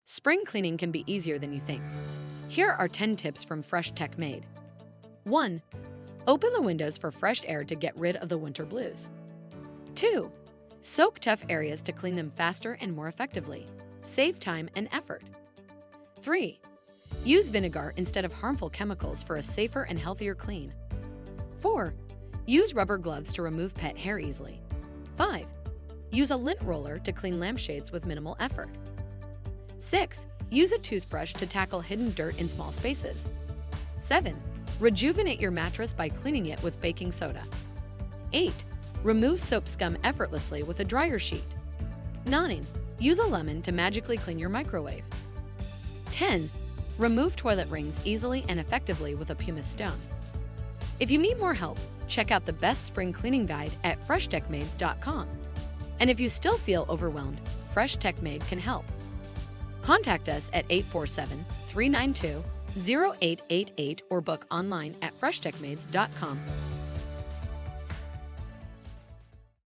Spring cleaning can be easier than you think. Here are 10 tips from Fresh Tech Maid. 1. Open the windows for fresh air to get rid of the winter blues. 2. Soak tough areas to clean them faster and more effectively. Save time and effort. 3. Use vinegar instead of harmful chemicals for a safer and healthier clean. 4. Use rubber gloves to remove pet hair easily. 5. Use a lint roller to clean lampshades with minimal effort. 6. Use a toothbrush to tackle hidden dirt in small spaces. 7. Rejuvenate your mattress by cleaning it with baking soda. 8. Remove soap scum effortlessly with a dryer sheet. 9. Use a lemon to magically clean your microwave. 10. Remove toilet rings easily and effectively with a pumice stone. If you need more help, check out the best spring cleaning guide at freshtechmaids.com. And if you still feel overwhelmed, Fresh Tech Maid can help. Contact us at 847-392-0888 or book online at freshtechmaids.com.